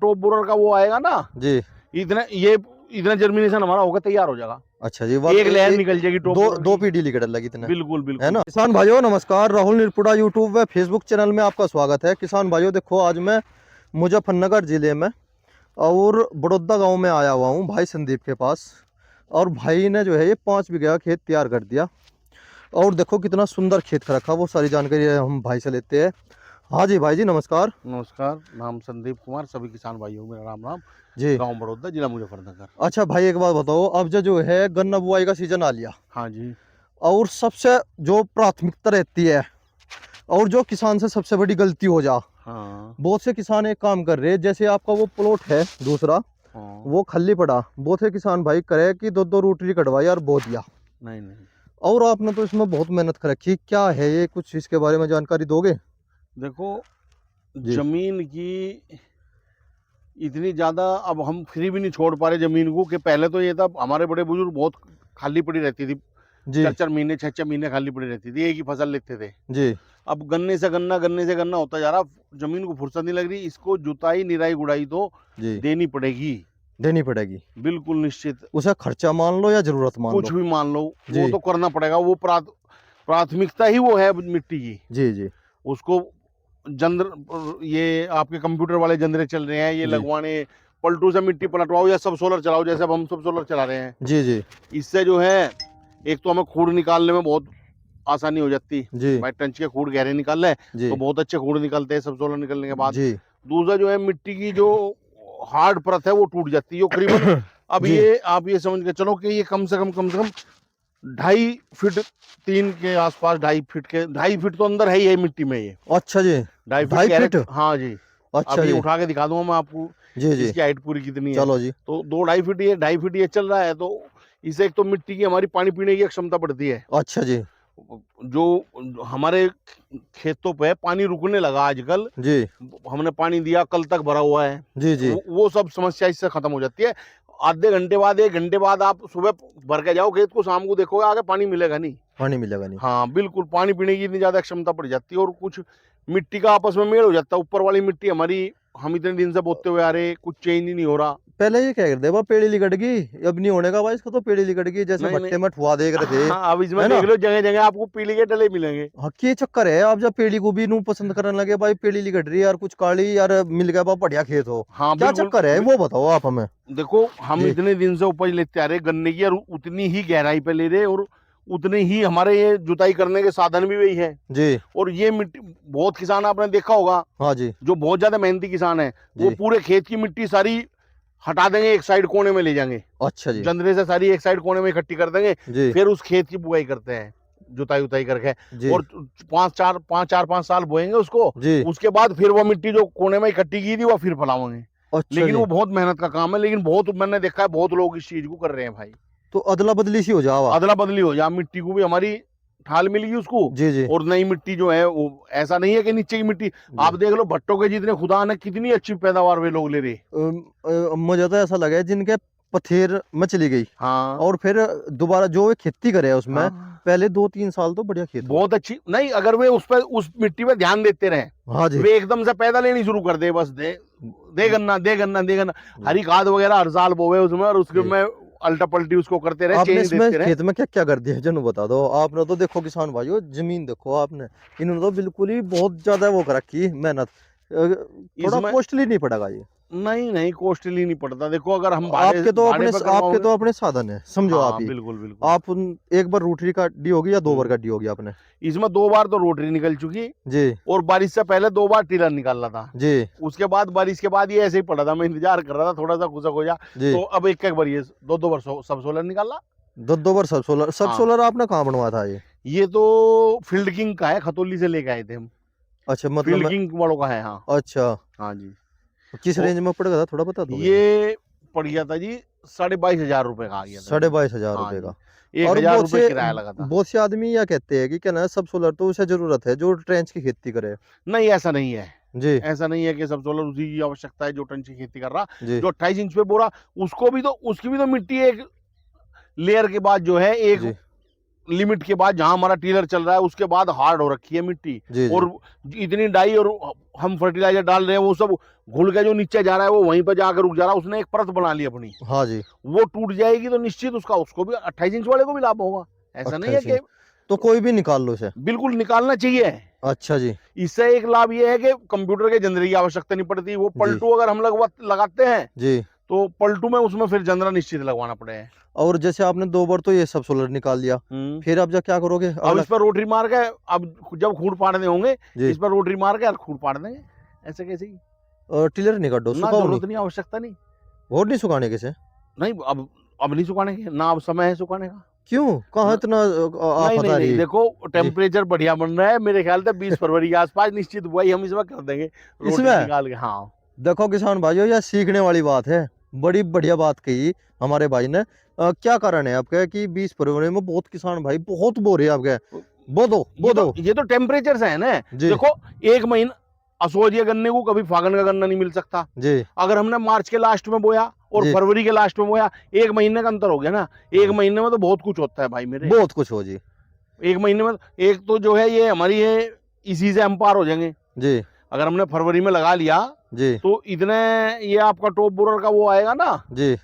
Top borer का वो आएगा ना जी, इतना जर्मिनेशन हमारा होगा, तैयार हो जाएगा। अच्छा जी, एक लहर निकल जाएगी टॉप दो बोरर दो की। पीढ़ी निकल लगी इतने, बिल्कुल है बिल्कुल। ना। किसान भाइयों नमस्कार, राहुल निरपुड़ा यूट्यूब व फेसबुक चैनल में आपका स्वागत है। किसान भाइयों देखो, आज मैं मुजफ्फरनगर जिले में और बड़ौदा गांव में आया हुआ हूं भाई संदीप के पास। और भाई ने जो है ये 5 बीघा खेत तैयार कर दिया। और देखो कितना सुंदर खेत का रखा, वो सारी जानकारी हम भाई से लेते हैं। हाँ जी भाई जी नमस्कार। नमस्कार, नाम संदीप कुमार, सभी किसान भाइयों मेरा राम राम। जी, गांव बड़ौदा, जिला मुजफ्फरनगर। अच्छा भाई एक बात बताओ, अब जो है गन्ना बुआई का सीजन आ लिया, हाँ जी। और सबसे जो प्राथमिकता रहती है और जो किसान से सबसे बड़ी गलती हो जा, हाँ बहुत से किसान एक काम कर रहे हैं, जैसे आपका वो प्लॉट है दूसरा, हाँ। वो खाली पड़ा, बहुत से किसान भाई करे कि दो दो रोटरी कटवाई और बो दिया। नहीं नहीं, और आपने तो इसमें बहुत मेहनत कर रखी, क्या है ये, कुछ इसके बारे में जानकारी दोगे? देखो, जी जमीन की इतनी ज्यादा अब हम फ्री भी नहीं छोड़ पा रहे जमीन को, कि पहले तो ये था हमारे बड़े बुजुर्ग बहुत खाली पड़ी रहती थी, जी 4-4 महीने 6-6 महीने खाली पड़ी रहती थी, एक ही फसल लेते थे। जी अब गन्ने से गन्ना होता जा रहा, जमीन को फुर्सत नहीं लग रही, इसको जुताई निराई गुड़ाई तो जी देनी पड़ेगी। देनी पड़ेगी, बिल्कुल निश्चित। उसे खर्चा मान लो या जरूरत मान कुछ लो। भी मान लो, वो जी तो करना पड़ेगा। वो प्राथमिकता ही वो है मिट्टी की। जी जी उसको जंद्र ये आपके कंप्यूटर वाले जंदरे चल रहे हैं, ये जी लगवाने, पलटू से मिट्टी पलटवाओ या सब सोलर चलाओ, जैसे अब हम सब सोलर चला रहे हैं। जी जी इससे जो है, एक तो हमें खूड़ निकालने में बहुत आसानी हो जाती। जी भाई टंच के खूड़ गहरे निकाल ले जी तो बहुत अच्छे खूड़ निकलते हैं सब सोलर निकलने के बाद। जी दूसरा जो है, मिट्टी की जो हार्ड परत है वो टूट जाती है, वो करीबन अब जी ये आप ये समझ के चलो कि ये कम से कम 2.5 फीट 3 के आसपास, 2.5 फीट के, 2.5 फीट तो अंदर है ही है मिट्टी में ये। अच्छा जी, 2.5 फीट 2.5 फीट, गहरे, हाँ जी। अच्छा अभी जी उठा के दिखा दूंगा मैं आपको जी जी, इसकी हाइट पूरी कितनी है। चलो जी तो 2-2.5 फीट, ये 2.5 फीट ये चल रहा है, तो इससे एक तो मिट्टी की हमारी पानी पीने की क्षमता बढ़ती है। अच्छा जी जो हमारे खेतों पे पानी रुकने लगा आजकल, जी हमने पानी दिया कल तक भरा हुआ है, जी जी वो सब समस्या इससे खत्म हो जाती है। आधे घंटे बाद 1 घंटे बाद आप सुबह भर के जाओ खेत को, शाम को देखोगे आगे पानी मिलेगा नहीं। पानी मिलेगा नहीं। हाँ बिल्कुल, पानी पीने की इतनी ज्यादा क्षमता बढ़ जाती है, और कुछ मिट्टी का आपस में मेल हो जाता है। ऊपर वाली मिट्टी हमारी, हम इतने दिन से बोते हुए आ रहे, कुछ चेंज ही नहीं हो रहा। पहले ये क्या करते हैं, पेड़ी लिकट गई, अब नहीं होने का भाई इसको, तो पेड़ी लिकट गई जैसे नहीं नहीं, भट्टे में ठुआ देख रहे थे, हाँ अब इसमें है देख ना। लो, जगह जगह आपको पीली के डले मिलेंगे। हाँ ये चक्कर है, आप जब पेड़ी को भी नू पसंद करने लगे, भाई पेड़ी लिकट रही यार, कुछ काली यार मिल गया बा बढ़िया खेत हो, हाँ क्या बिल्कुल चक्कर है वो बताओ आप हमें। देखो, हम जी इतने दिन से उपज लेते आ रहे गन्ने की, और उतनी ही गहराई पे ले रहे, और उतने ही हमारे ये जुताई करने के साधन भी वही है। जी और ये मिट्टी, बहुत किसान आपने देखा होगा हाँ जी जो बहुत ज्यादा मेहनती किसान है, वो जी, पूरे खेत की मिट्टी सारी हटा देंगे, एक साइड कोने में ले जाएंगे, अच्छा जी जंदरे से सारी एक साइड कोने में इकट्ठी कर देंगे, जी फिर उस खेत की बुआई करते हैं, जुताई उताई करके। जी और 5-4-5 साल बोएंगे उसको, जी, उसके बाद फिर वो मिट्टी जो कोने में इकट्ठी की थी वो फिर फैलावेंगे। अच्छा लेकिन जी। वो बहुत मेहनत का काम है, लेकिन बहुत मैंने देखा है बहुत लोग इस चीज को कर रहे हैं भाई। तो अदला बदली सी हो जावा। अदला बदली हो जा, मिट्टी को भी हमारी ठाल मिल गई उसको, जी जी और नई मिट्टी जो है वो, ऐसा नहीं है कि नीचे की मिट्टी, जी, आप देख लो भट्टों के जितने खुदा ने कितनी अच्छी पैदावार वे लोग ले रहे। मुझे तो ऐसा लगा है जिनके पथेर में चली गई, हाँ और फिर दोबारा जो वे खेती करे उसमें, हाँ, पहले 2-3 साल तो बढ़िया खेत हो। बहुत अच्छी नहीं, अगर वे उस पर, उस मिट्टी पे ध्यान देते रहे, हाँ जी वे एकदम से पैदा लेनी शुरू कर दे, बस दे दे गन्ना दे गन्ना दे गन्ना, जी हरी खाद वगैरह हर साल बोवे उसमें, और उसके जी। में अल्टा पल्टी उसको करते रहे, आपने चेंज इसमें देते रहे। खेत में क्या क्या कर दिया जनु बता दो। आपने तो देखो किसान भाइयों, जमीन देखो आपने, इन्होंने तो बिल्कुल ही बहुत ज्यादा वो कर रखी मेहनत। थोड़ा इसमें कॉस्टली नहीं पड़ेगा ये? नहीं नहीं, कॉस्टली नहीं पड़ता। देखो, अगर हम भाड़े भाड़े पे आपके करवाओगे, तो अपने साधन है, समझो आप हाँ ही। बिल्कुल बिल्कुल। आप एक बार रोटरी काटी होगी या 2 बार हम्म, काटी होगी आपने? इसमें 2 बार तो रोटरी निकल चुकी, जी और बारिश से पहले 2 बार टिलर निकाला था। जी उसके बाद बारिश के बाद ये ऐसे ही पड़ा था, मैं इंतजार कर रहा था थोड़ा सा खुशक हो जा, जी। तो अब एक एक बार ये 2-2 बार सब सोलर निकाला। 2 बार सब हाँ, सोलर आपने कहाँ बनवाया था ये? ये तो फील्ड किंग का है, खतौली से लेके आए थे हम। अच्छा मतलब फील्ड किंग वालों का है, हाँ। अच्छा, हाँ जी। किस वो रेंज में पड़ गया था, थोड़ा बता दो मुझे। ये पड़ गया था जी, 22,500 रुपए का आ गया था साढ़े ये। बाईस हजार हाँ रुपए जी, का। एक और हजार रुपये किराया लगा था। बहुत से आदमी यह कहते हैं कि क्या ना, सब सोलर तो उसे जरूरत है जो ट्रेंच की खेती करे। नहीं, ऐसा नहीं है। जी ऐसा नहीं है कि सब सोलर उसी की आवश्यकता है जो टन की खेती कर रहा। जी जो 28 इंच पे बोरा, उसको भी तो, उसकी भी तो मिट्टी एक लेयर के बाद जो है, एक जी लिमिट के बाद जहां हमारा टीलर चल रहा है उसके बाद हार्ड हो रखी है मिट्टी, जी जी और इतनी डाई और हम फर्टिलाइजर डाल रहे हैं वो सब घुल के जो नीचे जा रहा है वो वहीं पर जाकर रुक जा रहा है। उसने एक परत बना ली अपनी, हाँ जी। वो टूट जाएगी तो निश्चित उसको भी 28 इंच वाले को भी लाभ होगा। ऐसा नहीं है 28 कि तो कोई भी निकाल लो इसे। बिल्कुल निकालना चाहिए। अच्छा जी। इससे एक लाभ ये है कि कंप्यूटर के जनरे की आवश्यकता नहीं पड़ती। वो जी पलटू अगर हम लगाते हैं जी। तो पलटू में उसमें फिर जनरा निश्चित लगवाना पड़ेगा। और जैसे आपने 2 बार तो ये सब सोलर निकाल लिया, फिर अब क्या करोगे अब अगला? इस पर रोटरी मार के, अब जब खूंट पाड़ने होंगे जी इस पर रोटरी मार के खूंट पाड़ देंगे। ऐसे कैसे ही टिलर नहीं काटो, ना, सुखाओ नहीं, जरूरत नहीं, आवश्यकता नहीं। और नहीं सुखाने के से? नहीं, अब नहीं सुखाने के, ना अब समय है सुखाने का। क्यों, कहाँ न- इतना नहीं आफत नहीं आ नहीं, रही है? देखो जी टेम्परेचर बढ़िया बन रहा है, मेरे ख्याल से 20 फरवरी के आसपास निश्चित बुआई हम इसमें कर देंगे, रोटरी इसमें निकाल के। हाँ देखो किसान भाइयों, यह सीखने वाली बात है, बड़ी बढ़िया बात कही हमारे भाई ने। क्या कारण है आपका कि 20 फरवरी में बहुत किसान भाई बहुत बो रहे हैं आपके? बो दो ये तो टेम्परेचर से है ना। जी देखो, एक महीना असोज या गन्ने को कभी फागन का गन्ना नहीं मिल सकता। जी अगर हमने मार्च के लास्ट में बोया और जी। फरवरी के लास्ट में बोया, एक महीने का अंतर हो गया ना। एक जी, महीने में तो बहुत कुछ होता है भाई मेरे। बहुत कुछ हो जी। एक महीने में एक तो जो है ये हमारी है, इसी से हम पार हो जाएंगे। जी अगर हमने फरवरी में लगा लिया जी तो इतने ये आपका टॉप बोरर का वो आएगा ना, जी।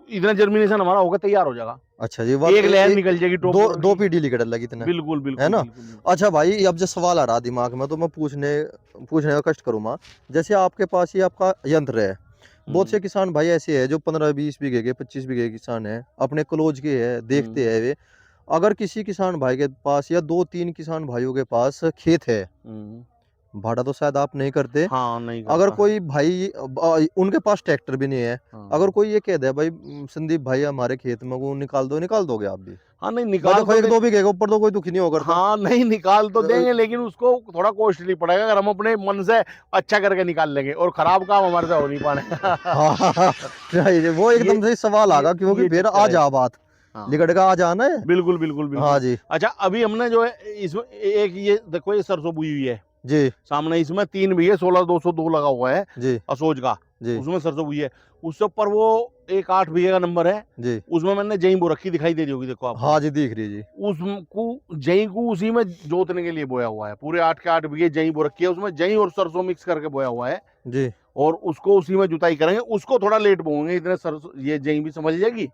इतना जर्मिनेशन हमारा होगा, तैयार हो जाएगा। अच्छा जी, एक लहर निकल जाएगी टॉप दो बोरर दो की। पीढ़ी लिकड़ लगी इतने, बिल्कुल है बिल्कुल ना? बिल्कुल बिल्कुल। अच्छा भाई, अब जो सवाल आ रहा दिमाग में तो मैं पूछने का कष्ट करूंगा। जैसे आपके पास ही आपका यंत्र है, बहुत से किसान भाई ऐसे है जो 15-20 बीघे के 25 बीघे के किसान है, अपने क्लोज के है, देखते हैं वे। अगर किसी किसान भाई के पास या 2-3 किसान भाइयों के पास खेत है, भाड़ा तो शायद आप नहीं करते, हाँ नहीं अगर करता। कोई भाई उनके पास ट्रैक्टर भी नहीं है, हाँ अगर कोई ये कह दे भाई संदीप भाई हमारे खेत में वो निकाल दोगे आप भी? हाँ, नहीं भाई निकाल देखो तो 1-2 बीघे के ऊपर तो कोई दुखी नहीं हो करता। हाँ नहीं, निकाल तो देंगे, लेकिन उसको थोड़ा कॉस्टली पड़ेगा। अगर हम अपने मन से अच्छा करके निकाल लेंगे और खराब काम हमारे से हो नहीं पाएगा। हाँ नहीं, वो एकदम से सवाल आगा क्योंकि ये फिर चक्कर आ है। जा बात हाँ लिकड़ का आ जाना है। बिल्कुल बिल्कुल हाँ बिल्कुल। जी अच्छा, अभी हमने जो है इसमें एक ये देखो, ये सरसों बुई हुई है जी सामने, इसमें 3 बीघे 16,202 लगा हुआ है जी असोज का। जी उसमें सरसों बुई है, उससे ऊपर वो एक 8 बीघे का नंबर है, जी। उसमें मैंने जई बो रखी, दिखाई दे रही होगी देखो आपको। हाँ जी, दिख रही जी। उसको जई को उसी में जोतने के लिए बोया हुआ है, पूरे 8 के 8 बीघे जई बो रखी है, उसमें जई और सरसों मिक्स करके बोया हुआ है, जी और उसको उसी में जुताई करेंगे। उसको थोड़ा लेट बोएंगे, इतने सरसों ये जई भी समझ जाएगी।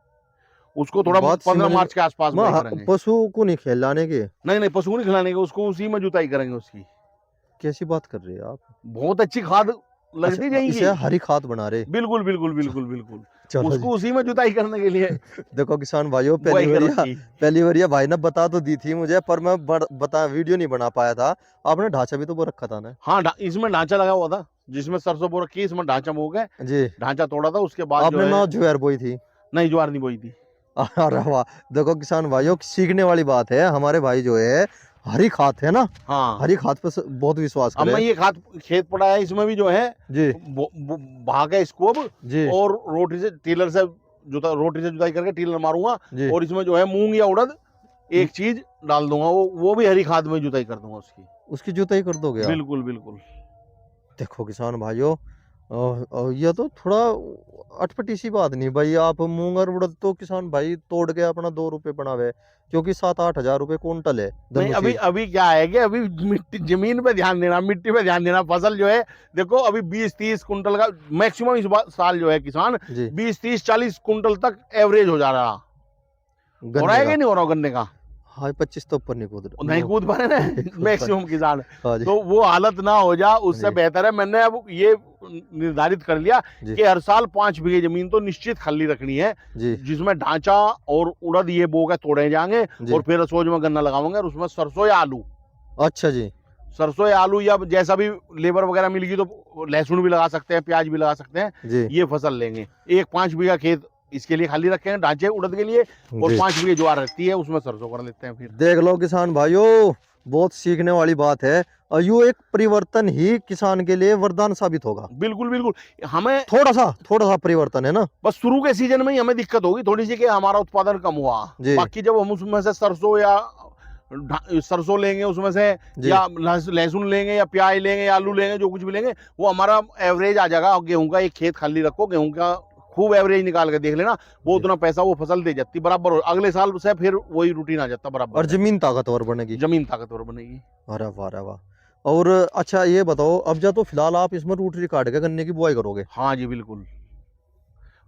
उसको थोड़ा बात 15 समझ में। मार्च के आसपास बुआई करेंगे। पशु को नहीं खिलाने के? नहीं नहीं, पशु नहीं खिलाने के, उसको उसी में जुताई करेंगे उसकी। कैसी बात कर रहे हैं आप? बहुत अच्छी खाद लगती अच्छा, जाएगी। इसे हरी खाद बना रहे? बिल्कुल बिल्कुल बिल्कुल बिल्कुल। चलो जी। उसको उसी में जुताई करने के लिए देखो किसान भाइयों, बुआई कर रखी। पहली बार भाई ने बता तो दी थी मुझे, पर मैं बता वीडियो नहीं बना पाया था। आपने ढांचा भी तो वो रखा था ना? हाँ, इसमें ढांचा लगा हुआ था, जिसमें सरसों बो रखी, इसमें ढांचा बो गए, जी। ढांचा तोड़ा था, उसके बाद जो आपने है ना ज्वार बोई थी? नहीं, ज्वार नहीं बोई थी। अरे वाह, देखो किसान भाइयों, सीखने वाली बात है। हमारे भाई जो है हरी खाद है ना, हाँ, हरी खाद पे बहुत विश्वास अब मैं करे। ये खाद खेत पड़ा है, इसमें भी जो है जी भाग है इसको अब, जी और रोटी से जुताई करके टीलर मारूंगा, जी। और इसमें जो है मूंग या उड़द एक चीज डाल दूंगा, वो भी हरी खाद में जुताई कर दूंगा उसकी। उसकी जुताई कर दोगे आप? बिल्कुल बिल्कुल। देखो किसान भाइयों, ये तो थोड़ा अटपटी सी बात नहीं भाई। आप मूंग और उड़द तो किसान भाई तोड़ के अपना 2 रुपए बनावे, क्योंकि 7-8 हजार रुपए कुंटल है नहीं, दोनों अभी चीज। अभी क्या है कि अभी मिट्टी जमीन पे ध्यान देना, मिट्टी पे ध्यान देना। फसल जो है देखो, अभी 20-30 कुंटल का मैक्सिमम इस साल जो है किसान जी 20-30-40 कुंटल तक एवरेज हो जा रहा। हो रहा गन्ने है का? कि नहीं हो रहा गन्ने का? हाँ 25 तो ऊपर नहीं नहीं कूद पा रहे ना कूद मैक्सिमम किसान। हाँ जी तो वो हालत ना हो जा, उससे जी बेहतर है मैंने अब ये निर्धारित कर लिया जी कि हर साल 5 बीघे जमीन तो निश्चित खाली रखनी है, जी जिसमें ढांचा और उड़द ये बो के तोड़े जाएंगे, जी। और फिर रसोज में गन्ना लगाऊंगे, और उसमें सरसों या आलू, अच्छा जी सरसों या आलू, या जैसा भी लेबर वगैरह मिलेगी तो लहसुन भी लगा सकते हैं, प्याज भी लगा सकते हैं, जी ये फसल लेंगे। एक 5 बीघा खेत इसके लिए खाली रखेंगे, ढांचे उड़द के लिए, और जी। 5 बीघे ज्वार रहती है, उसमें सरसों कर लेते हैं फिर। देख लो किसान भाइयों, बहुत सीखने वाली बात है, और यो एक परिवर्तन ही किसान के लिए वरदान साबित होगा। बिल्कुल बिल्कुल। हमें थोड़ा सा परिवर्तन है ना। बस शुरू के सीजन में ही हमें दिक्कत होगी थोड़ी सी कि हमारा उत्पादन कम हुआ। जी बाकी जब हम उसमें से सरसों लेंगे उसमें से, जी या लहसुन लेंगे, या प्याज लेंगे, या आलू लेंगे, जो कुछ भी लेंगे, वो हमारा एवरेज आ जाएगा। गेहूं का एक खेत खाली रखो, गेहूं का खूब एवरेज निकाल के देख लेना, वो उतना पैसा वो फसल दे जाती बराबर, अगले साल से फिर वही रूटीन आ जाता बराबर। और जमीन ताकतवर बनेगी। जमीन ताकतवर बनेगी। अरे वाह, अरे वाह। और अच्छा ये बताओ, अब जा तो फिलहाल आप इसमें रूटरी काट के गन्ने की बुआई करोगे? हाँ जी बिल्कुल,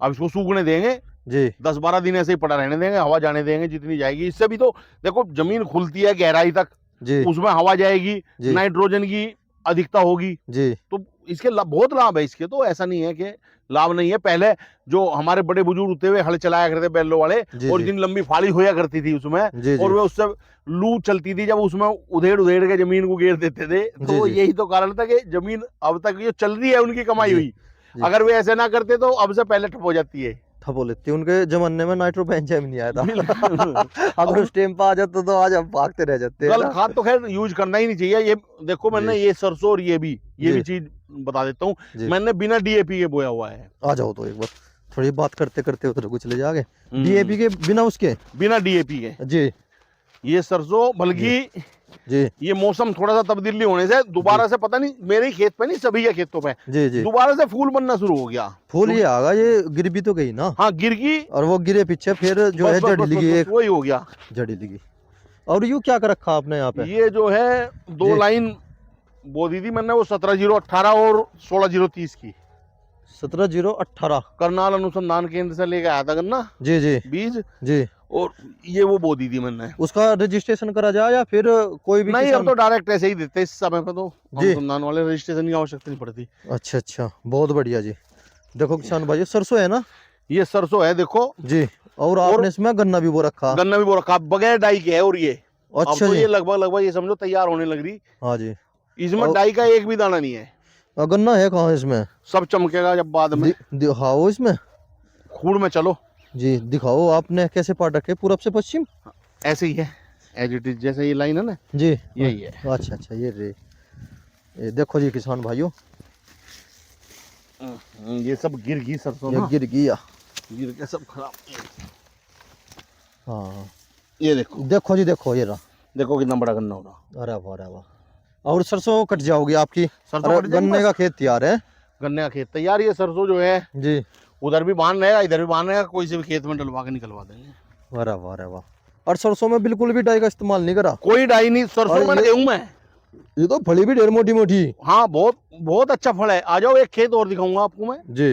अब इसको सूखने देंगे जी 10-12 दिन ऐसे ही पड़ा रहने देंगे, हवा जाने देंगे जितनी जाएगी। इससे भी तो देखो जमीन खुलती है गहराई तक, जी उसमें हवा जाएगी, जी नाइट्रोजन की अधिकता होगी, जी तो इसके बहुत लाभ है इसके, तो ऐसा नहीं है कि लाभ नहीं है। पहले जो हमारे बड़े बुजुर्ग होते हुए हल चलाया करते बैलों वाले, जी और जी इतनी लंबी फाड़ी होया करती थी उसमें, जी और जी वे उससे लू चलती थी जब उसमें उधेड़ उधेड़ के जमीन को घेर देते थे, जी तो जी यही तो कारण था कि जमीन अब तक जो चल रही है उनकी कमाई जी हुई। जी। अगर वे ऐसे ना करते तो अब से पहले ठप हो जाती है। ठपो लेते, उनके जमाने में नाइट्रोबेंजाइम नहीं आया था। बिल्कुल। अगर उस टाइम पे आ जाता तो आज हम भागते रह जाते हैं गलत ना। खाद तो खैर यूज करना ही नहीं चाहिए। ये देखो मैंने जी ये सरसों और ये भी जी चीज बता देता हूँ, जी। मैंने बिना डीएपी के बोया हुआ है। आ जाओ तो एक बार, थोड़ी बात करते करते उधर कुछ ले जाओगे। हम्म। डीएपी के बिना उसके? बिना डीएपी के जी ये सरसों, बल्कि जी ये मौसम थोड़ा सा तब्दीली होने से दोबारा से, पता नहीं मेरे ही खेत पे नहीं सभी के खेतों पे जी जी। दोबारा से फूल बनना शुरू हो गया। फूल ये आगा, ये गिर भी तो गई ना। हाँ गिर गई, और वो गिरे पीछे फिर जो है बस बस जड़ी बस लगी, बस एक वही हो गया। जड़ी लगी। और यूं क्या कर रखा आपने यहाँ पे? ये जो है 2 जी। लाइन बो दी थी मैंने, वो 17-0-18 और 16-0-30 की 17-0-18। करनाल अनुसंधान केंद्र से लेके आया था गन्ना जी जी बीज, जी। और ये वो बो दी थी मैंने। उसका रजिस्ट्रेशन करा जाए या फिर कोई भी नहीं, अब किसान? तो डायरेक्ट ऐसे ही देते इस समय पे, तो जी। अनुसंधान वाले रजिस्ट्रेशन की आवश्यकता नहीं पड़ती। अच्छा अच्छा, बहुत बढ़िया जी। देखो किसान भाई, सरसों है ना? ये सरसों है देखो, जी। और आपने इसमें गन्ना भी वो रखा? गन्ना भी वो रखा बगैर डाई के है, और ये अब अच्छा तो जी। ये लगभग ये समझो तैयार होने लग रही। हाँ जी। इसमें और डाई का एक भी दाना नहीं है, गन्ना है कहाँ इसमें? सब चमकेगा जब बाद में। दिखाओ इसमें। खूड़ में चलो जी दिखाओ, आपने कैसे पाट रखे, पूरब से पश्चिम? ऐसे ही है, एज इट इज, जैसे ये लाइन है ना जी यही है। अच्छा अच्छा, ये देखो जी किसान भाइयों, ये सब गिर गई सरसों ये ना, गिर गया। गिर के सब खराब। हाँ ये देखो, देखो जी, देखो ये रहा। देखो कितना बड़ा गन्ना हो रहा। अरे वाह, अरे वाह। और सरसों कट जाओगी आपकी? सरसों अरे कट जाएगी गन्ने बस। का खेत तैयार है गन्ने का खेत तैयार, ये सरसों जो है जी। उधर भी बांध रहेगा, इधर भी बांध रहेगा, कोई से भी खेत में डलवा के निकलवा देंगे। अरे वाह, अरे वाह। और सरसों में बिल्कुल भी डाई का इस्तेमाल नहीं करा? कोई डाई नहीं, सरसों और में गेहूं में। ये तो फली भी ढेर मोटी मोटी। हाँ बहुत बहुत अच्छा फल है। आ जाओ, एक खेत और दिखाऊंगा आपको मैं। जी।